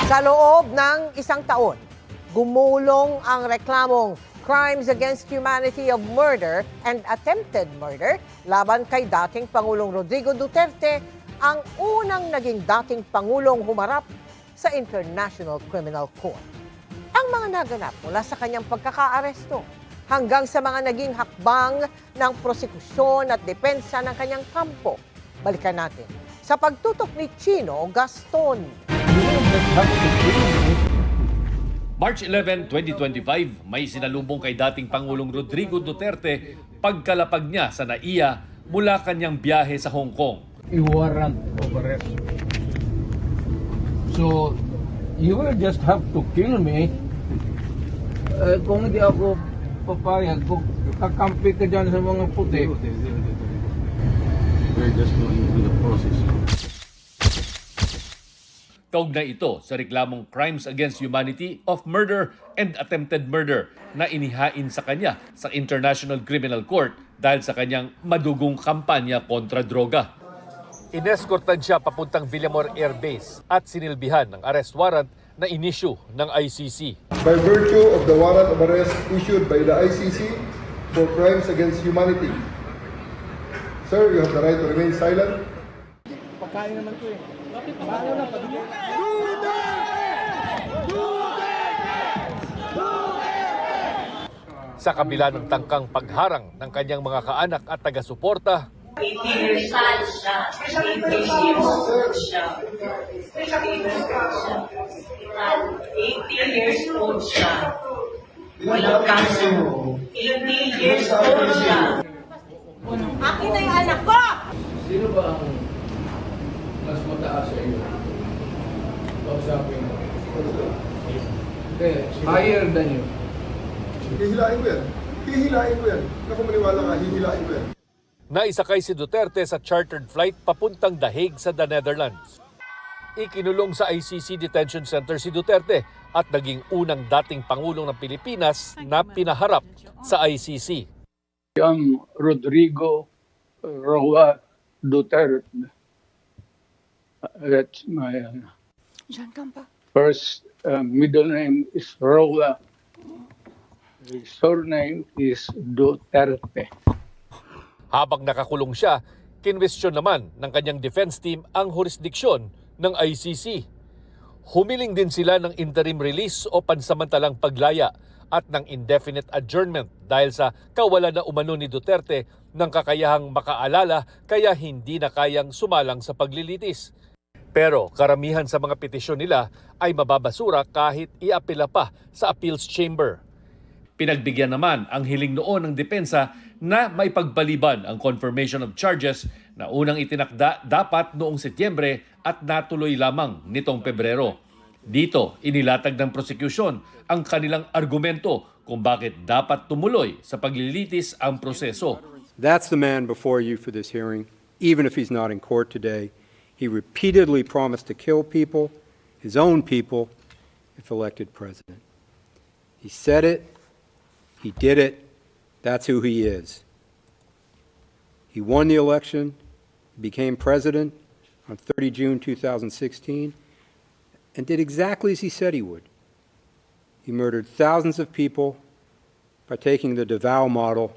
Sa loob ng isang taon, gumulong ang reklamong crimes against humanity of murder and attempted murder laban kay dating Pangulong Rodrigo Duterte, ang unang naging dating Pangulong humarap sa International Criminal Court. Ang mga naganap mula sa kanyang pagkakaaresto hanggang sa mga naging hakbang ng prosekusyon at depensa ng kanyang kampo. Balikan natin sa pagtutok ni Chino Gaston. March 11, 2025, may sinalubong kay dating Pangulong Rodrigo Duterte pagkalapag niya sa NAIA mula kanyang biyahe sa Hong Kong. A warrant of arrest. So, you will just have to kill me. Kung hindi ako papayag, kung kakampi ka dyan sa mga puti. We're just going through the process. Kaugnay ito sa reklamong crimes against humanity of murder and attempted murder na inihain sa kanya sa International Criminal Court dahil sa kanyang madugong kampanya kontra droga. Ineskortan siya papuntang Villamor Air Base at sinilbihan ng arrest warrant na inisyu ng ICC. By virtue of the warrant of arrest issued by the ICC for crimes against humanity. Sir, you have the right to remain silent. Pagkain naman ko eh. Paano na pagkain? Sa kabila ng tangkang pagharang ng kanyang mga kaanak at taga-suporta, 80 years old siya. 80 years old siya. Walang kaso. 80 years old siya. Akin na yung anak ko! Sino ba ang mas mataas sa iyo? Kausapin mo. Okay, higher than you. Hihilain ko yan. Hihilain ko yan. Naku, maniwala ka, hihilain ko yan. naisakay si Duterte sa chartered flight papuntang The Hague sa the Netherlands. Ikinulong sa ICC Detention Center si Duterte at naging unang dating Pangulong ng Pilipinas na pinaharap sa ICC. I'm Rodrigo Roa Duterte. That's my first middle name is Roa. His surname is Duterte. Habang nakakulong siya, kinwestiyon naman ng kanyang defense team ang jurisdiksyon ng ICC. Humiling din sila ng interim release o pansamantalang paglaya at ng indefinite adjournment dahil sa kawalan na umano ni Duterte ng kakayahang makaalala kaya hindi na kayang sumalang sa paglilitis. Pero karamihan sa mga petisyon nila ay mababasura kahit iapela pa sa appeals chamber. Pinagbigyan naman ang hiling noon ng depensa na may pagbaliban ang confirmation of charges na unang itinakda dapat noong Setyembre at natuloy lamang nitong Pebrero. Dito, inilatag ng prosecution ang kanilang argumento kung bakit dapat tumuloy sa paglilitis ang proseso. That's the man before you for this hearing, even if he's not in court today. He repeatedly promised to kill people, his own people, if elected president. He said it, he did it, that's who he is. He won the election, became president on 30 June 2016, and did exactly as he said he would. He murdered thousands of people by taking the Davao model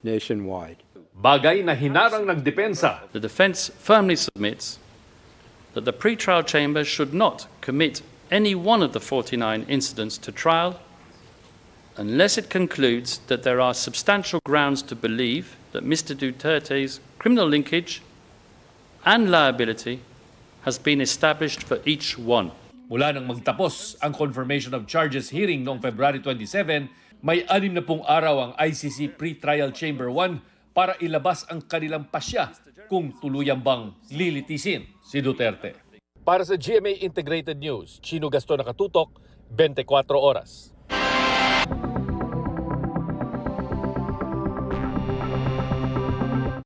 nationwide. Bagay na hinarang ng depensa. The defence firmly submits that the pre-trial chamber should not commit any one of the 49 incidents to trial unless it concludes that there are substantial grounds to believe that Mr. Duterte's criminal linkage and liability has been established for each one. Mula nang magtapos ang confirmation of charges hearing noong February 27, may 60 araw ang ICC Pre-Trial Chamber 1 para ilabas ang kanilang pasya kung tuluyan bang lilitisin si Duterte. Para sa GMA Integrated News, Chino Gaston Nakatutok, 24 Oras.